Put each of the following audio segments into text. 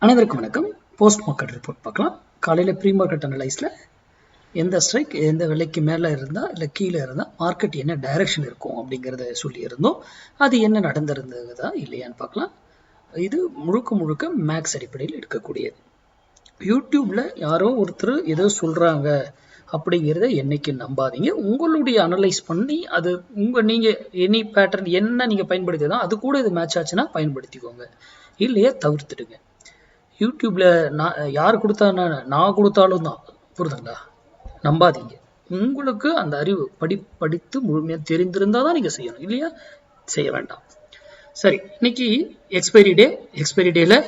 அனைவருக்கும் வணக்கம். Post market report பார்க்கலாம். காலையில் ப்ரீ மார்க்கெட் அனலைஸில் எந்த ஸ்ட்ரைக் எந்த விலைக்கு மேலே இருந்தால் இல்லை கீழே இருந்தால் மார்க்கெட் என்ன டைரக்ஷன் இருக்கும் அப்படிங்கிறத சொல்லியிருந்தோம். அது என்ன நடந்திருந்ததா இல்லையான்னு பார்க்கலாம். இது முழுக்க மேக்ஸ் அடிப்படையில் எடுக்கக்கூடியது. யூடியூப்பில் யாரோ ஒருத்தர் ஏதோ சொல்கிறாங்க அப்படிங்கிறத என்னைக்கு நம்பாதீங்க. உங்களுடைய அனலைஸ் பண்ணி அது நீங்கள் எனி பேட்டர்ன் என்ன நீங்கள் பயன்படுத்திதான் அது கூட இது மேட்ச் ஆச்சுன்னா பயன்படுத்திக்கோங்க, இல்லையா தவிர்த்துடுங்க. யூடியூப்ல யார் கொடுத்தா நான் கொடுத்தாலும் தான், புரியுதுங்களா? நம்பாதீங்க. உங்களுக்கு அந்த அறிவு படித்து முழுமையாக தெரிந்திருந்தால் தான் நீங்கள் செய்யணும், இல்லையா செய்ய வேண்டாம். சரி, இன்னைக்கு எக்ஸ்பைரி டேல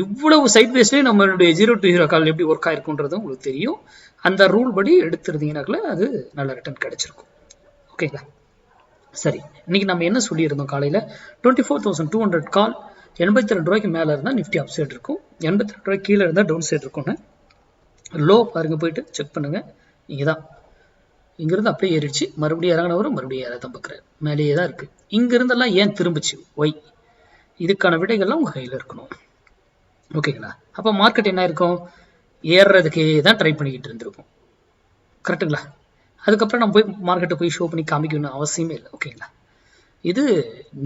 இவ்வளவு சைட் பேஸ்லேயே நம்மளுடைய 0 to 0 கால் எப்படி ஒர்க் ஆயிருக்குன்றது உங்களுக்கு தெரியும். அந்த ரூல் படி எடுத்துருந்தீங்கன்னாக்கல அது நல்ல ரிட்டர்ன் கிடைச்சிருக்கும். ஓகேங்களா? சரி, இன்னைக்கு நம்ம என்ன சொல்லியிருந்தோம்? காலையில் 24,200 கால் 82 ரூபாய்க்கு மேலே இருந்தால் நிஃப்டி அப் சைடு இருக்கும், 82 ரூபாய்க்கு கீழே இருந்தால் டவுன் சைடு இருக்கும்னு. லோ பாருங்க, போயிட்டு செக் பண்ணுங்க. இங்கே தான் இங்கிருந்து அப்படியே ஏறிடுச்சு, மறுபடியும் இறங்கினவரும் மறுபடியும் ஏறதான் பார்க்குறாரு, மேலேயே தான் இருக்குது. இங்கிருந்தெல்லாம் ஏன் திரும்பிச்சு? ஒய், இதுக்கான விடைகள்லாம் உங்கள் கையில் இருக்கணும். ஓகேங்களா? அப்போ மார்க்கெட் என்ன இருக்கும்? ஏறுறதுக்கே தான் ட்ரை பண்ணிக்கிட்டு இருந்திருக்கும். கரெக்டுங்களா? அதுக்கப்புறம் நம்ம போய் மார்க்கெட்டை போய் ஷோ பண்ணி காமிக்கணும்னு அவசியமே இல்லை. ஓகேங்களா? இது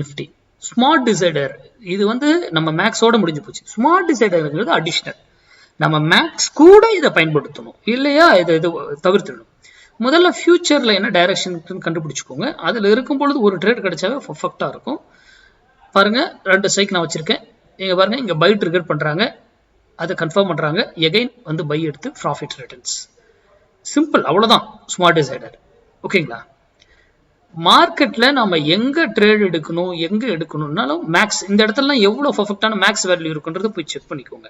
நிஃப்டி. ஸ்மார்ட் டிசைடர் இது நம்ம மேக்ஸோட முடிஞ்சு போச்சு. ஸ்மார்ட் டிசைடர்ங்கிறது அடிஷ்னல். நம்ம மேக்ஸ் கூட இதை பயன்படுத்தணும், இல்லையா இதை தவிர்த்துடணும். முதல்ல ஃபியூச்சர்ல என்ன டைரக்ஷன் கண்டுபிடிச்சுக்கோங்க. அதுல இருக்கும் பொழுது ஒரு ட்ரேட் கிடைச்சாவே பர்ஃபெக்டா இருக்கும். பாருங்க, 2 ஸ்ட்ரைக் நான் வச்சிருக்கேன். இங்க பாருங்க, இங்க பை ட்ரிகர் பண்றாங்க, அதை கன்ஃபார்ம் பண்றாங்க, எகைன் பை எடுத்து ப்ராஃபிட் ரிட்டர்ன்ஸ். சிம்பிள், அவ்வளவுதான் ஸ்மார்ட் டிசைடர். ஓகேங்களா? மார்க்கெட்ல நம்ம எங்க ட்ரேட் எடுக்கணும், எங்க எடுக்கணும்னாலும் மேக்ஸ் இந்த இடத்துல எவ்வளவு பர்ஃபெக்டான மேக்ஸ் வேல்யூ இருக்குன்றத போய் செக் பண்ணிக்கோங்க.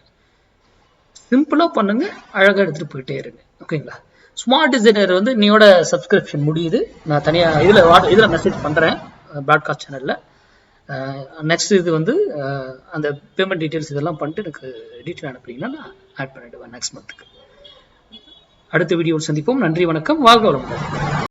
சிம்பிளா பண்ணுங்க, அழகா எடுத்துட்டு போயிட்டே இருங்க. ஓகேங்களா? ஸ்மார்ட் டிசைனர் நீயோட சப்ஸ்கிரிப்ஷன் முடியுது. நான் தனியா இதுல மெசேஜ் பண்றேன் பிராட்காஸ்ட் சேனல்ல. நெக்ஸ்ட் இது அந்த பேமெண்ட் டீடைல்ஸ் இதெல்லாம் பண்ணிட்டு எனக்கு டீட்டெயில் அனுப்புறீங்கன்னா நான் ஆட் பண்ணிடுவேன் நெக்ஸ்ட் மந்த்துக்கு. அடுத்த வீடியோவில் சந்திப்போம். நன்றி, வணக்கம், வாழ்க வளமுடன்.